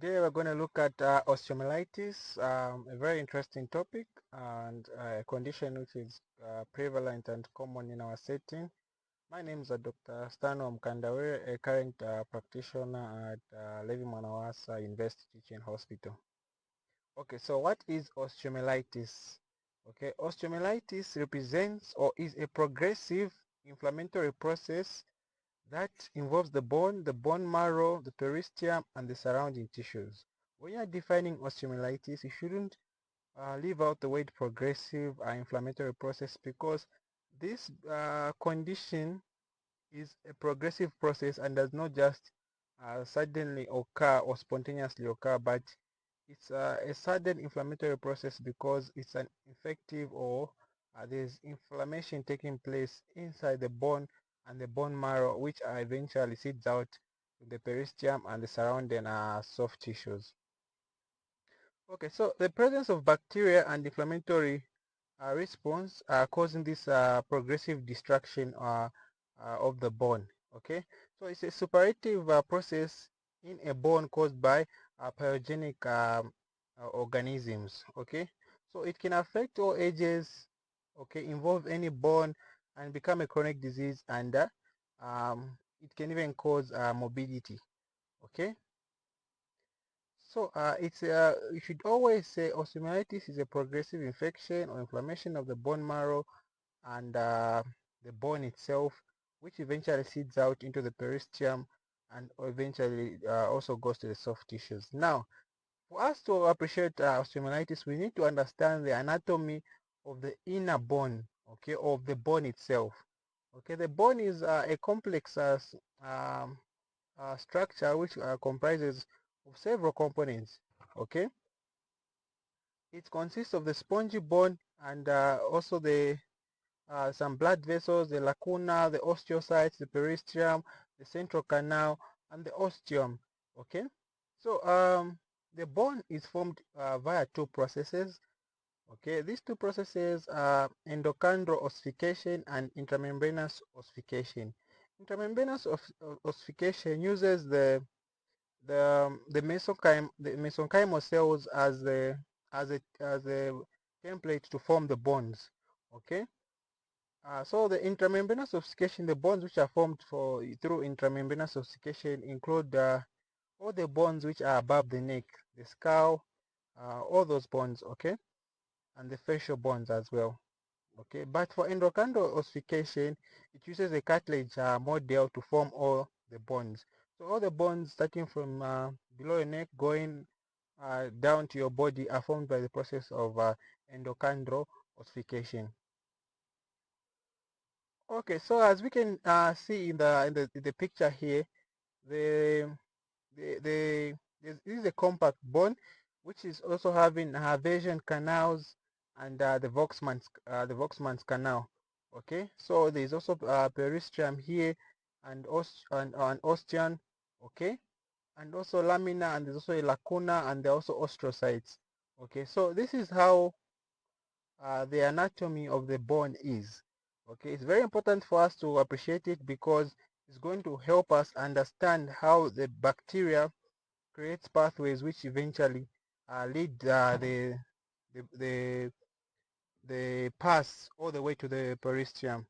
Today we're going to look at osteomyelitis, a very interesting topic and a condition which is prevalent and common in our setting. My name is Dr. Stano Mkandawire, a current practitioner at Levi Mwanawasa University Teaching Hospital. Okay, so what is osteomyelitis? Okay, osteomyelitis represents or is a progressive inflammatory process that involves the bone marrow, the periosteum, and the surrounding tissues. When you're defining osteomyelitis, you shouldn't leave out the word progressive inflammatory process because this condition is a progressive process and does not just suddenly occur or spontaneously occur, but it's a sudden inflammatory process because it's an infective or there's inflammation taking place inside the bone and the bone marrow, which eventually seeds out to the periosteum and the surrounding soft tissues. Okay, so the presence of bacteria and inflammatory response causing this progressive destruction of the bone. Okay, so it's a suppurative process in a bone caused by pyogenic organisms. Okay, so it can affect all ages. Okay, involve any bone and become a chronic disease, and it can even cause morbidity. Okay. So you should always say osteomyelitis is a progressive infection or inflammation of the bone marrow and the bone itself, which eventually seeds out into the periosteum and eventually also goes to the soft tissues. Now, for us to appreciate osteomyelitis, we need to understand the anatomy of the inner bone, okay, of the bone itself. Okay, the bone is a complex structure which comprises of several components. Okay, it consists of the spongy bone and also the some blood vessels, the lacuna, the osteocytes, the periosteum, the central canal, and the osteum. Okay, so the bone is formed via two processes. Okay, these two processes are endochondral ossification and intramembranous ossification. Intramembranous ossification uses the mesenchymal cells as a template to form the bonds. Okay, so the intramembranous ossification, the bonds which are formed through intramembranous ossification include all the bonds which are above the neck, the skull, all those bonds. Okay, and the facial bonds as well. Okay, but for endochondral ossification, it uses a cartilage model to form all the bonds. So all the bonds starting from below your neck going down to your body are formed by the process of endochondral ossification. Okay, so as we can see in the picture here, the this is a compact bone, which is also having Haversian canals and the Volkmann's canal. Okay, so there is also periosteum here and an osteon. Okay, and also lamina, and there's also a lacuna, and there are also osteocytes. Okay, so this is how the anatomy of the bone is. Okay, it's very important for us to appreciate it because it's going to help us understand how the bacteria creates pathways which eventually lead the, the the pass all the way to the periosteum.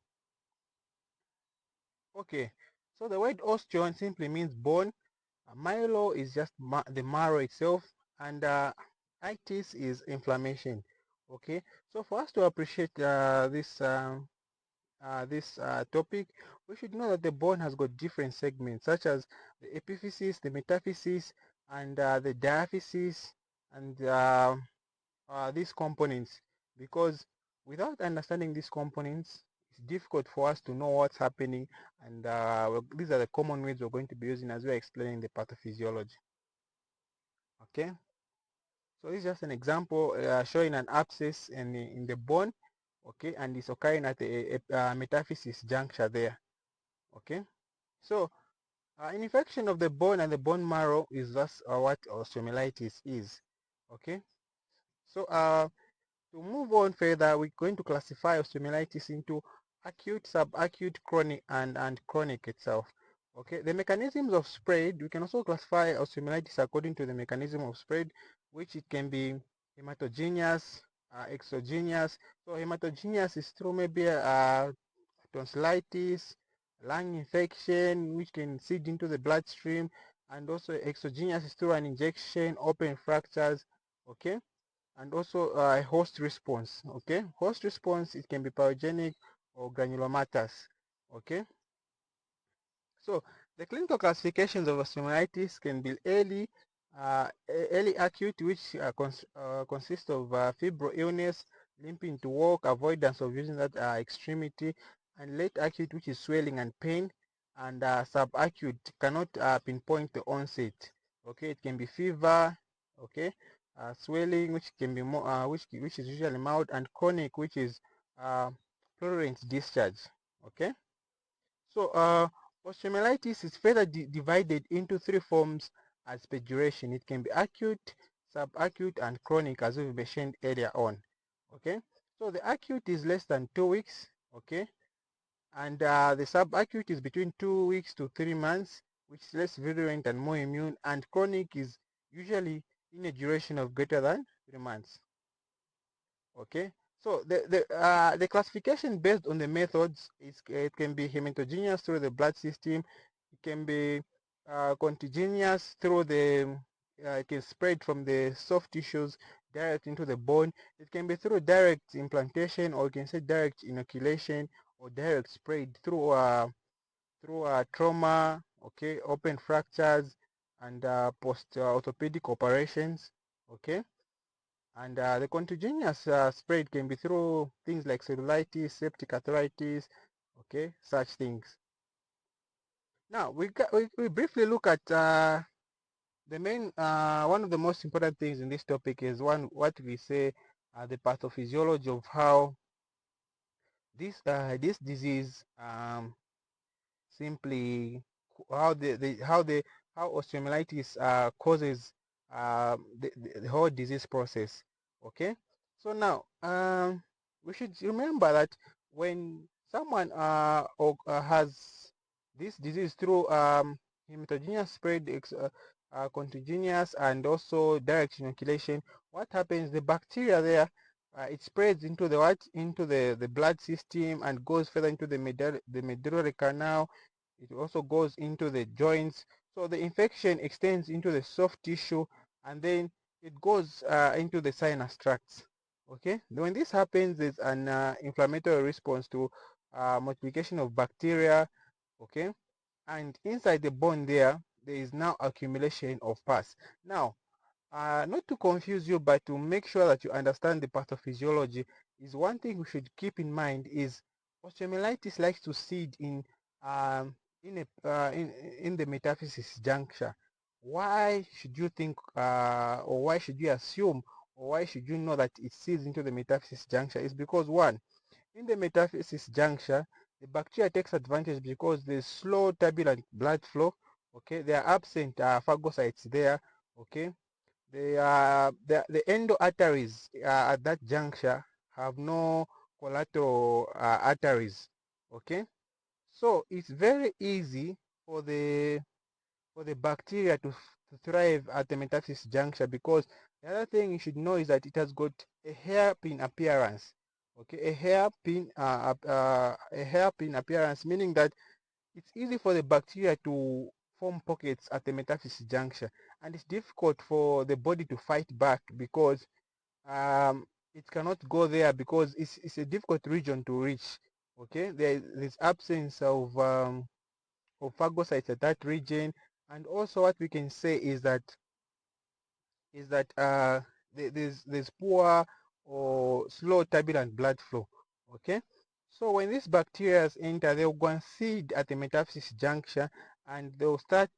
Okay, so the word osteon simply means bone. Myelo is just the marrow itself, and itis is inflammation. Okay, so for us to appreciate this topic, we should know that the bone has got different segments such as the epiphysis, the metaphysis, and the diaphysis, and these components, because without understanding these components, it's difficult for us to know what's happening, and these are the common words we're going to be using as we're explaining the pathophysiology. Okay, so this is just an example showing an abscess in the bone. Okay, and it's occurring at a metaphysis juncture there. Okay, so an infection of the bone and the bone marrow is thus what osteomyelitis is. Okay, so to move on further, we're going to classify osteomyelitis into acute, subacute, chronic, and chronic itself. Okay, the mechanisms of spread, we can also classify osteomyelitis according to the mechanism of spread, which it can be hematogenous, exogenous. So hematogenous is through maybe tonsillitis, lung infection, which can seed into the bloodstream, and also exogenous is through an injection, open fractures, okay, and also a host response, okay. Host response, it can be pyrogenic or granulomatous, okay. So the clinical classifications of osteomyelitis can be early acute, which consists of febrile illness, limping to walk, avoidance of using that extremity, and late acute, which is swelling and pain, and subacute cannot pinpoint the onset. Okay, it can be fever, okay, swelling, which can be more, which is usually mild, and chronic, which is uh, pleural discharge. Okay. So osteomyelitis is further divided into three forms as per duration. It can be acute, subacute, and chronic, as we mentioned earlier on. Okay, so the acute is less than 2 weeks. Okay, and the subacute is between 2 weeks to 3 months, which is less virulent and more immune. And chronic is usually in a duration of greater than 3 months. Okay, so the classification based on the methods is it can be hematogenous through the blood system, it can be contagious through the it can spread from the soft tissues direct into the bone, it can be through direct implantation, or you can say direct inoculation, or direct spread through trauma, okay, open fractures, and post orthopedic operations, okay. And the contagious spread can be through things like cellulitis, septic arthritis, okay, such things. Now we briefly look at the main one of the most important things in this topic is what we say the pathophysiology of how this disease simply how osteomyelitis causes the whole disease process. Okay, so now we should remember that when someone has this disease through hematogenous spread, contagious, and also direct inoculation, what happens? The bacteria there, it spreads into the the blood system and goes further into the medullary canal. It also goes into the joints. So the infection extends into the soft tissue, and then it goes into the sinus tracts. Okay, when this happens, there's an inflammatory response to multiplication of bacteria. Okay, and inside the bone there is now accumulation of pus. Now not to confuse you, but to make sure that you understand the pathophysiology, is one thing we should keep in mind is osteomyelitis likes to seed um, in the metaphysis juncture. Why should you think, or why should you assume, or why should you know that it seeds into the metaphysis juncture? Is because one, in the metaphysis juncture, the bacteria takes advantage because there's slow turbulent blood flow. Okay, there are absent phagocytes there. Okay, the endo arteries at that juncture have no collateral arteries. Okay, so it's very easy for the bacteria to thrive at the metaphysis juncture, because the other thing you should know is that it has got a hairpin appearance. Okay, a hairpin appearance, meaning that it's easy for the bacteria to form pockets at the metaphysis juncture, and it's difficult for the body to fight back because it cannot go there because it's a difficult region to reach. Okay, there's absence of phagocytes at that region, and also what we can say is that there's poor or slow turbulent blood flow. Okay, so when these bacteria enter, they'll go and seed at the metaphysis juncture, and they'll start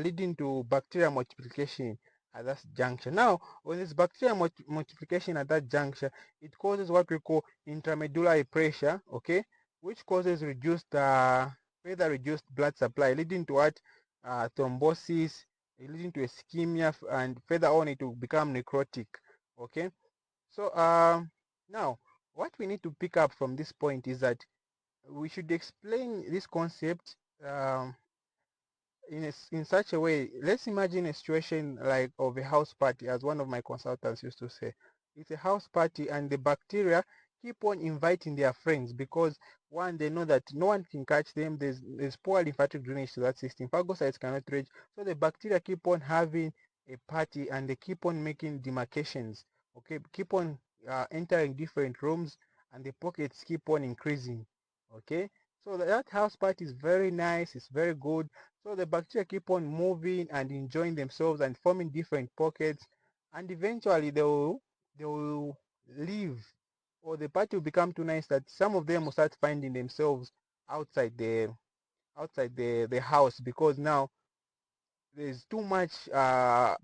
leading to bacterial multiplication at that juncture. Now when there's bacterial multiplication at that juncture, it causes what we call intramedullary pressure, okay, which causes further reduced blood supply, leading to what thrombosis, leading to ischemia, and further on it will become necrotic. Okay, so now what we need to pick up from this point is that we should explain this concept in such a way. Let's imagine a situation like of a house party, as one of my consultants used to say. It's a house party and the bacteria keep on inviting their friends because one, they know that no one can catch them. There's poor lymphatic drainage to that system. Phagocytes cannot reach. So the bacteria keep on having a party and they keep on making demarcations. Okay, keep on entering different rooms and the pockets keep on increasing. Okay, so that house party is very nice, it's very good. So the bacteria keep on moving and enjoying themselves and forming different pockets, and eventually they will leave, or the party will become too nice that some of them will start finding themselves outside the house, because now there's too much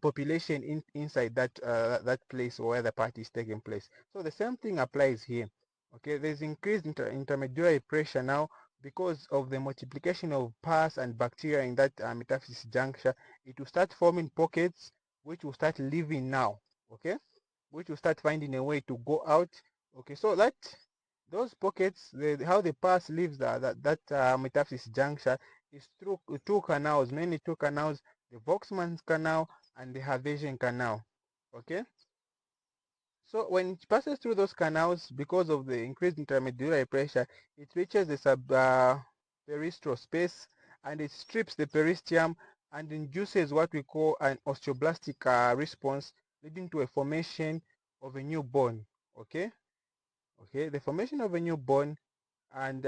population inside that place where the party is taking place. So the same thing applies here. Okay, there's increased intermediary pressure now because of the multiplication of pus and bacteria in that metaphysis juncture. It will start forming pockets which will start living now. Okay, which will start finding a way to go out. Okay, so that those pockets, how the pus leaves that metaphysis juncture is through two canals, mainly two canals: the Volkmann's canal and the Havesian canal. Okay, so when it passes through those canals, because of the increased intermedullary pressure, it reaches the peristral space and it strips the peristeum and induces what we call an osteoblastic response, leading to a formation of a new bone. Okay, the formation of a new bone, and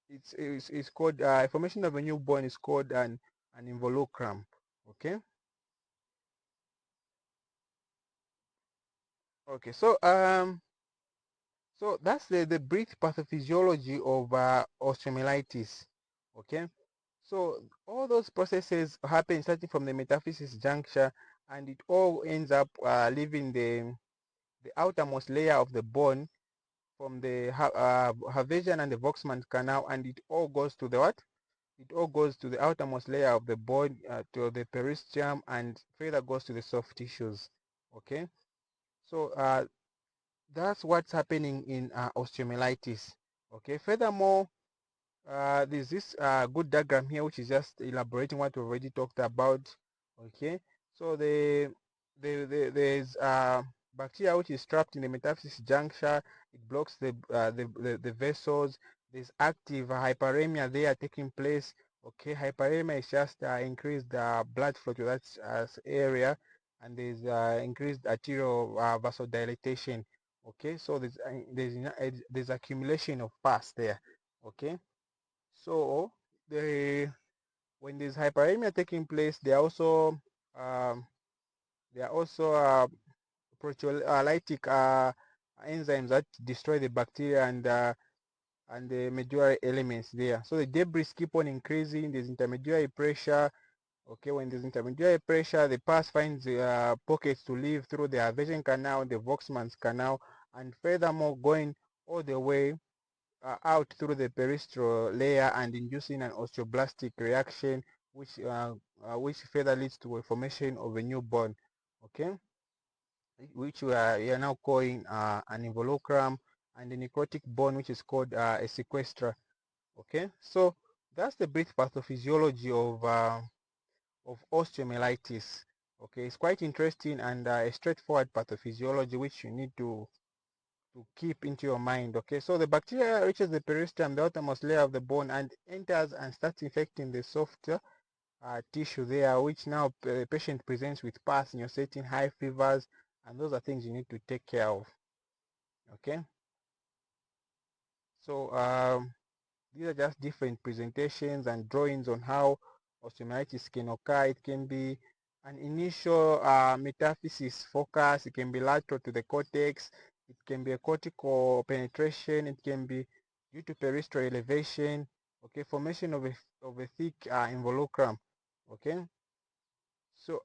it's called formation of a new bone is called an involucrum. Okay. Okay, so that's the brief pathophysiology of osteomyelitis. Okay, so all those processes happen starting from the metaphysis juncture, and it all ends up leaving the outermost layer of the bone from the Havesian and the Volkmann canal, and it all goes to the what? It all goes to the outermost layer of the bone, to the peristeum, and further goes to the soft tissues. Okay, so that's what's happening in osteomyelitis. Okay, furthermore, there's this good diagram here which is just elaborating what we already talked about. Okay, so there's bacteria which is trapped in the metaphysis juncture. It blocks the vessels. There's active hyperemia there taking place. Okay, hyperemia is just increased blood flow to that area, and there's increased arterial vasodilation. Okay, so there's accumulation of pus there. Okay, so the when there's hyperemia taking place, um, there are also proteolytic enzymes that destroy the bacteria and the medullary elements there. So the debris keep on increasing. There's intermediary pressure. Okay, when there's intermediary pressure, the pus finds pockets to live through the Havesian canal, the Volkmann's canal, and furthermore going all the way out through the peristral layer and inducing an osteoblastic reaction, which further leads to a formation of a new bone. Okay, which we are now calling an involucrum, and the necrotic bone, which is called a sequestra. Okay, so that's the brief pathophysiology of osteomyelitis. Okay, it's quite interesting and a straightforward pathophysiology which you need to keep into your mind. Okay, so the bacteria reaches the peristeum, the outermost layer of the bone, and enters and starts infecting the soft tissue there, which now the patient presents with pus, in your setting, high fevers, and those are things you need to take care of. Okay, so these are just different presentations and drawings on how osteomyelitis can occur. It can be an initial metaphysis focus. It can be lateral to the cortex. It can be a cortical penetration. It can be due to peristral elevation. Okay, formation of a thick involucrum. Okay, so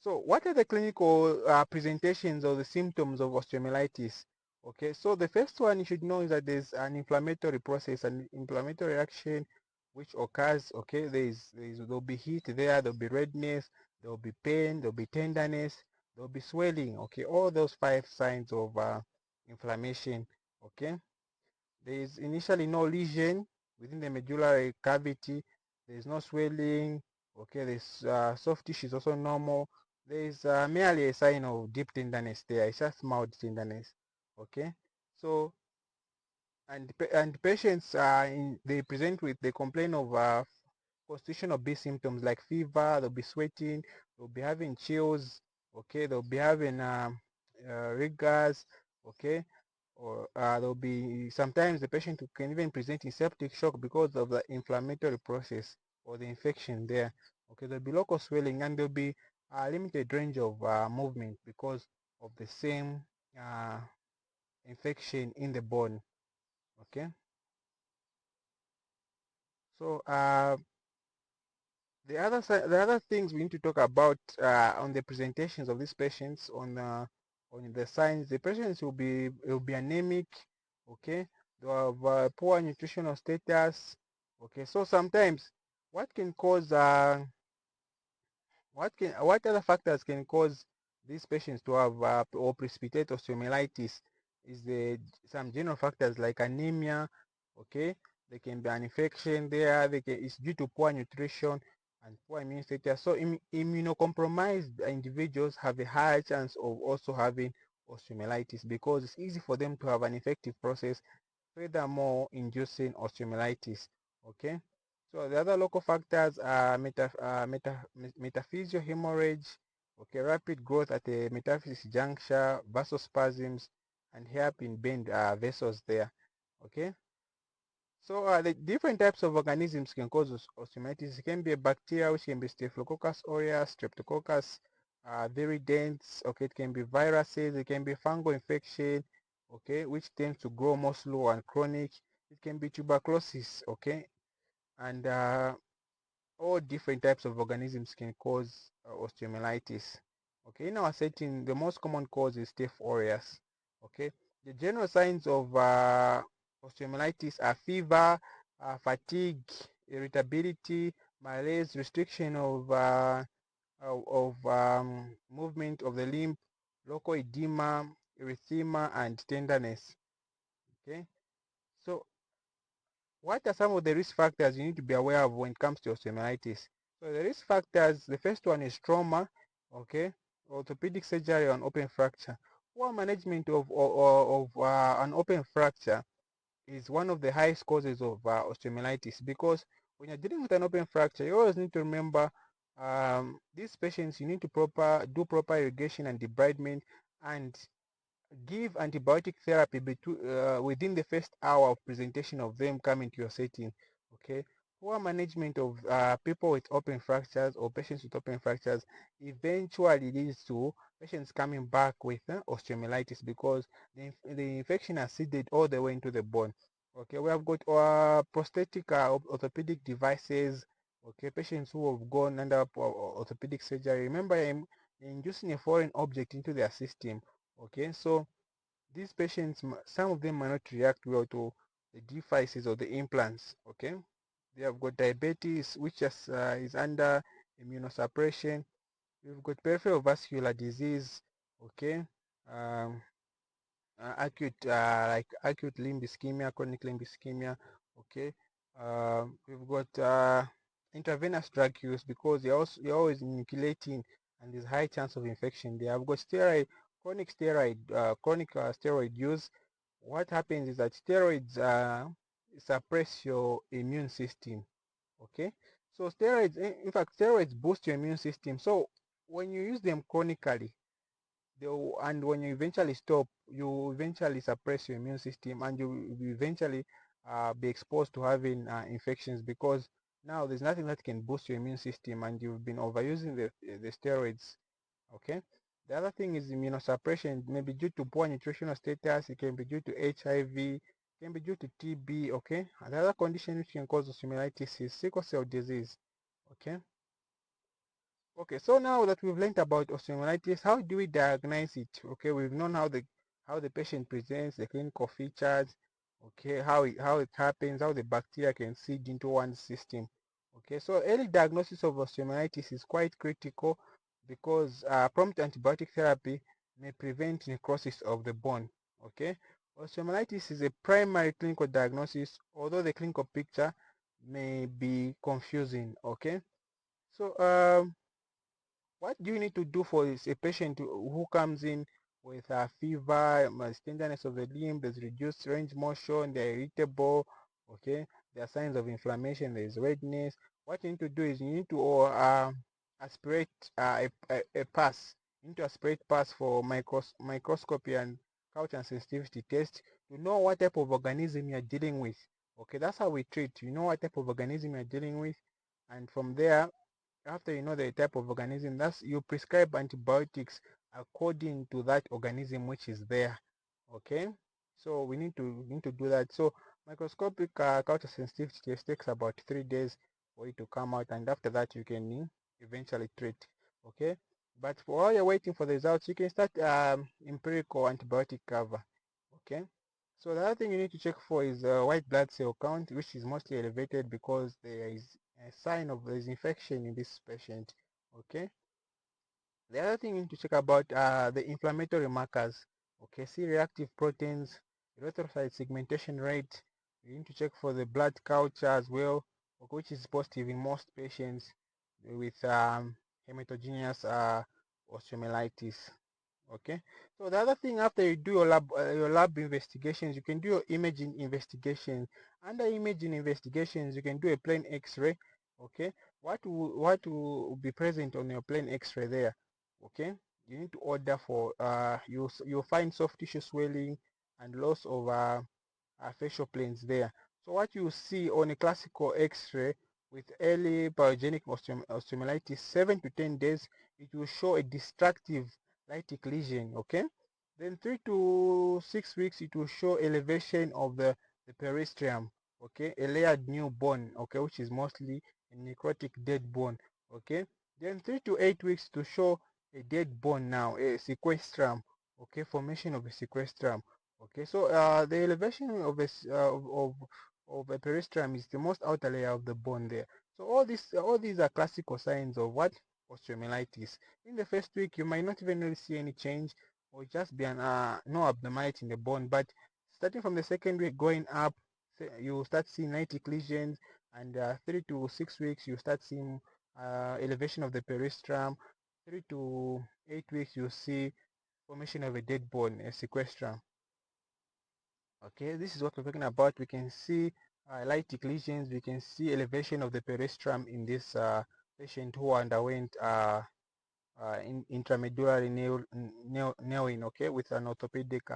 what are the clinical presentations or the symptoms of osteomyelitis? Okay, so the first one you should know is that there's an inflammatory process, an inflammatory reaction which occurs. Okay, there'll be heat there, there'll be redness, there'll be pain, there'll be tenderness, there'll be swelling. Okay, all those five signs of inflammation. Okay, there is initially no lesion within the medullary cavity. there's no swelling. Okay, this soft tissue is also normal. There is merely a sign of deep tenderness there. It's just mild tenderness. Okay, so and patients they complain of constitutional based symptoms like fever. They'll be sweating. They'll be having chills. Okay, they'll be having rigors. Okay, or there'll be sometimes the patient can even present in septic shock because of the inflammatory process or the infection there. Okay, there'll be local swelling and there'll be a limited range of movement because of the same uh, infection in the bone. Okay, so the other things we need to talk about on the presentations of these patients on the signs. The patients will be anemic. Okay, they have poor nutritional status. Okay, so sometimes what can cause what other factors can cause these patients to have or precipitate osteomyelitis is the some general factors like anemia. Okay, there can be an infection there. It's due to poor nutrition and poor immune status. So immunocompromised individuals have a higher chance of also having osteomyelitis because it's easy for them to have an infective process, furthermore inducing osteomyelitis. Okay, so the other local factors are metaphysio hemorrhage, okay, rapid growth at the metaphysis juncture, vasospasms, and hairpin bend vessels there. Okay, so the different types of organisms can cause osteomyelitis. It can be a bacteria, which can be Staphylococcus aureus, Streptococcus viridans. Okay, it can be viruses. It can be fungal infection. Okay, which tends to grow more slow and chronic. It can be tuberculosis. Okay, and all different types of organisms can cause osteomyelitis. Okay, in our setting, the most common cause is Staph aureus. Okay, the general signs of osteomyelitis are fever, fatigue, irritability, malaise, restriction of movement of the limb, local edema, erythema, and tenderness. Okay, so what are some of the risk factors you need to be aware of when it comes to osteomyelitis? So the risk factors, the first one is trauma, okay, orthopedic surgery on open fracture. Poor management of an open fracture is one of the highest causes of osteomyelitis because when you're dealing with an open fracture, you always need to remember these patients, you need to do proper irrigation and debridement and give antibiotic therapy within the first hour of presentation of them coming to your setting. Okay, poor management of people with open fractures or patients with open fractures eventually leads to patients coming back with osteomyelitis because the infection has seeded all the way into the bone. Okay, we have got prosthetic orthopedic devices. Okay, patients who have gone under orthopedic surgery. Remember, I'm inducing a foreign object into their system. Okay, so these patients, some of them might not react well to the devices or the implants. Okay, they have got diabetes, which is under immunosuppression. We've got peripheral vascular disease. Okay, um, acute limb ischemia, chronic limb ischemia. Okay, we've got intravenous drug use because you're always inoculating and there's high chance of infection there. I've got chronic steroid use. What happens is that steroids suppress your immune system. Okay, so in fact, steroids boost your immune system. So when you use them chronically, and when you eventually stop, you eventually suppress your immune system and you will eventually be exposed to having infections because now there's nothing that can boost your immune system and you've been overusing the steroids. Okay, the other thing is immunosuppression. Maybe due to poor nutritional status, it can be due to HIV, it can be due to TB. Okay, and the other condition which can cause osteomyelitis is sickle cell disease. Okay, okay, so now that we've learned about osteomyelitis, how do we diagnose it? Okay, we've known how the patient presents, the clinical features, okay, how it happens, how the bacteria can seed into one's system. Okay, so early diagnosis of osteomyelitis is quite critical because prompt antibiotic therapy may prevent necrosis of the bone. Okay, osteomyelitis is a primary clinical diagnosis, although the clinical picture may be confusing. Okay, so what do you need to do for is a patient who comes in with a fever, tenderness of the limb, there's reduced range motion, they're irritable, okay, there are signs of inflammation, there's redness. What you need to do is you need to aspirate a pass. You need to aspirate pass for microscopy and culture sensitivity test to know what type of organism you're dealing with. Okay, that's how we treat. You know what type of organism you're dealing with, and from there, after you know the type of organism, that's you prescribe antibiotics according to that organism which is there. Okay, so we need to do that. So microscopic culture sensitivity test takes about 3 days for it to come out, and after that you can eventually treat. Okay, but while you're waiting for the results, you can start empirical antibiotic cover. Okay, so the other thing you need to check for is white blood cell count, which is mostly elevated because there is a sign of there's infection in this patient. Okay, the other thing you need to check about are the inflammatory markers. Okay, C-reactive proteins, erythrocyte segmentation rate. You need to check for the blood culture as well, which is positive in most patients with hematogenous osteomyelitis. Okay, so the other thing, after you do your lab investigations, you can do your imaging investigation. Under imaging investigations, you can do a plain x-ray. Okay, what will be present on your plain x-ray there? Okay, you need to order for you'll find soft tissue swelling and loss of facial planes there. So what you see on a classical x-ray with early pyogenic osteomyelitis, 7 to 10 days, it will show a destructive lytic lesion. Okay, then 3 to 6 weeks, it will show elevation of the peristrium. Okay, a layered new bone, okay, which is mostly a necrotic dead bone. Okay, then 3 to 8 weeks to show a dead bone now, a sequestrum. Okay, formation of a sequestrum. Okay, so the elevation of a peristrium is the most outer layer of the bone there. So all these are classical signs of what? Osteomyelitis. In the first week, you might not even really see any change, or just be no abnormality in the bone. But starting from the second week going up, you start seeing lytic lesions, and 3 to 6 weeks you start seeing elevation of the peristrium. 3 to 8 weeks you see formation of a dead bone, a sequestrum. Okay, this is what we're talking about. We can see lytic lesions. We can see elevation of the peristrium in this patient who underwent intramedullary nailing, okay, with an orthopedic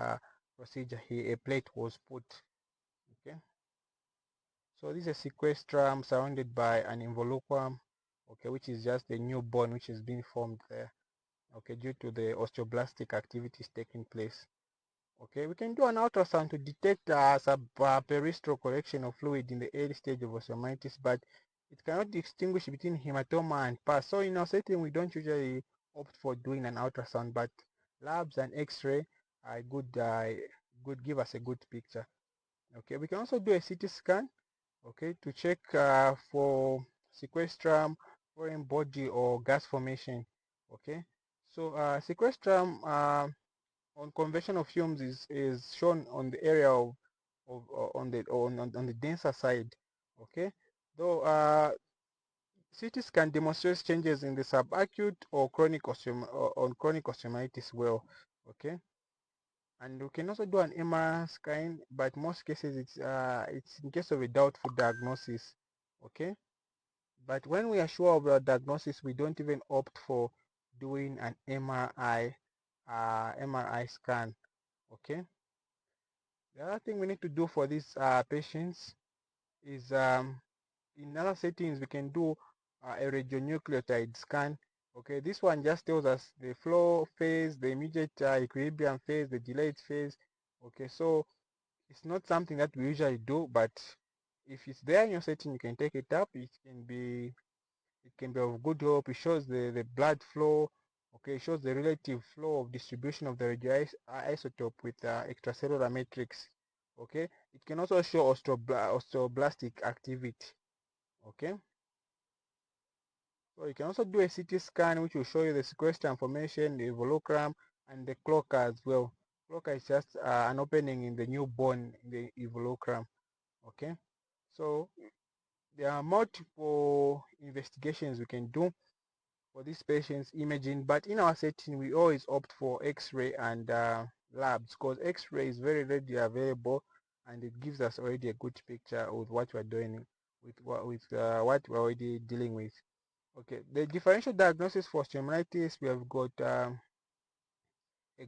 procedure here. A plate was put. Okay, so this is a sequestrum surrounded by an involucrum, okay, which is just a new bone which is being formed there, okay, due to the osteoblastic activities taking place. Okay, we can do an ultrasound to detect subperistral correction of fluid in the early stage of osteomyelitis, but it cannot distinguish between hematoma and pus. So in our setting, we don't usually opt for doing an ultrasound, but labs and X-ray are good give us a good picture. Okay, we can also do a CT scan, okay, to check for sequestrum, foreign body, or gas formation. Okay, so sequestrum on convection of fumes is shown on the area of on the denser side. Okay, though CT scan demonstrates changes in the subacute or chronic osteomyelitis well. Okay, and we can also do an MRI scan, but most cases it's in case of a doubtful diagnosis. Okay, but when we are sure of our diagnosis, we don't even opt for doing an MRI scan. Okay, the other thing we need to do for these patients is in other settings we can do a radionucleotide scan. Okay, this one just tells us the flow phase, the immediate equilibrium phase, the delayed phase. Okay, so it's not something that we usually do, but if it's there in your setting, you can take it up. It can be of good help. It shows the blood flow. Okay, it shows the relative flow of distribution of the radioisotope with extracellular matrix. Okay, it can also show osteoblastic activity. Okay, so you can also do a CT scan, which will show you the sequestrum formation, the involucrum, and the cloaca as well. Cloaca is just an opening in the new bone in the involucrum. Okay, so There are multiple investigations we can do for these patients imaging, but in our setting we always opt for x-ray and labs, because x-ray is very readily available and it gives us already a good picture of what we're doing with what we're already dealing with. Okay, the differential diagnosis for osteomyelitis, we have got a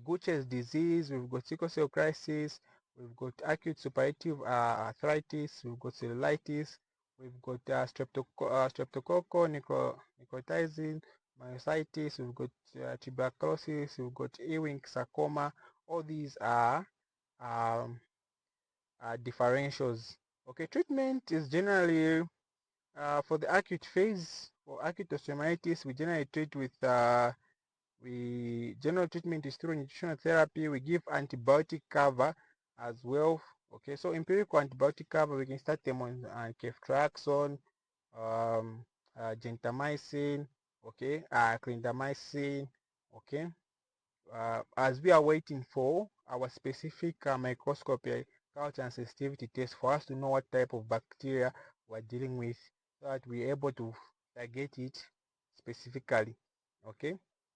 Goucher's disease, we've got sickle cell crisis, we've got acute suppurative arthritis, we've got cellulitis, we've got streptococcal necrotizing myositis, we've got tuberculosis, we've got Ewing sarcoma. All these um, are differentials. Okay, treatment is generally for the acute phase. For acute osteomyelitis, we generally treat with general treatment is through nutritional therapy. We give antibiotic cover as well. Okay, so empirical antibiotic cover, we can start them on ceftriaxone, um, gentamicin, okay, clindamycin, okay. As we are waiting for our specific microscopy culture and sensitivity test for us to know what type of bacteria we're dealing with, so that we're able to target it specifically. Okay.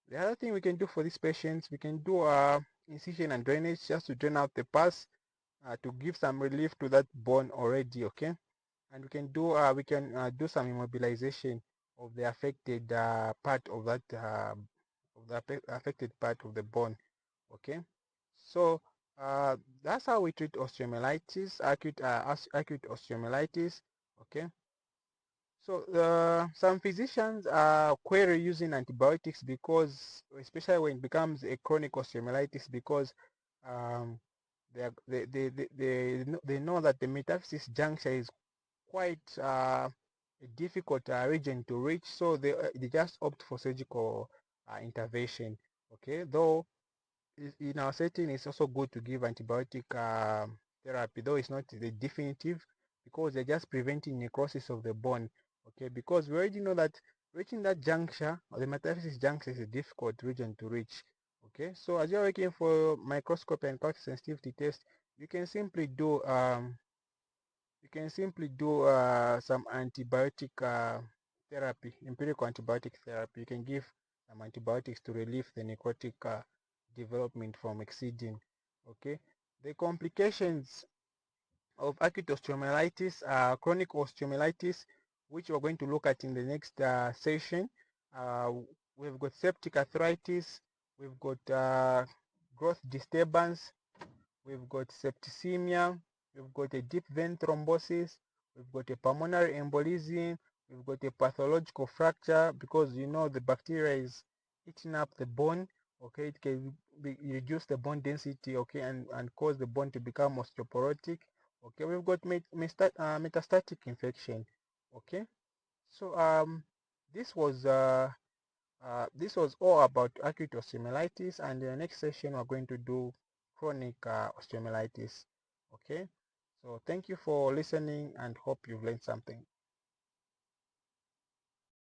The other thing we can do for these patients, we can do incision and drainage just to drain out the pus to give some relief to that bone already. Okay, and we can do some immobilization of the affected part of that of the affected part of the bone. Okay, so that's how we treat osteomyelitis, acute osteomyelitis. Okay, so some physicians query using antibiotics, because especially when it becomes a chronic osteomyelitis, because um, they know that the metaphysis juncture is quite a difficult region to reach, so they just opt for surgical intervention. Okay, though in our setting it's also good to give antibiotic therapy, though it's not the definitive, because they're just preventing necrosis of the bone. Okay, because we already know that reaching that juncture, or the metaphysis juncture, is a difficult region to reach. Okay, so as you're working for microscopy and culture sensitivity test, you can simply do some antibiotic therapy, empirical antibiotic therapy. You can give some antibiotics to relieve the necrotic development from exceeding. Okay, the complications of acute osteomyelitis, chronic osteomyelitis, which we're going to look at in the next session. Uh, we've got septic arthritis, we've got growth disturbance, we've got septicemia, we've got a deep vein thrombosis, we've got a pulmonary embolism, we've got a pathological fracture, because you know the bacteria is eating up the bone. Okay, it can reduce the bone density, okay, and cause the bone to become osteoporotic. Okay, we've got metastatic infection. Okay, so this was all about acute osteomyelitis, and in the next session we're going to do chronic osteomyelitis. Okay, so thank you for listening and hope you've learned something.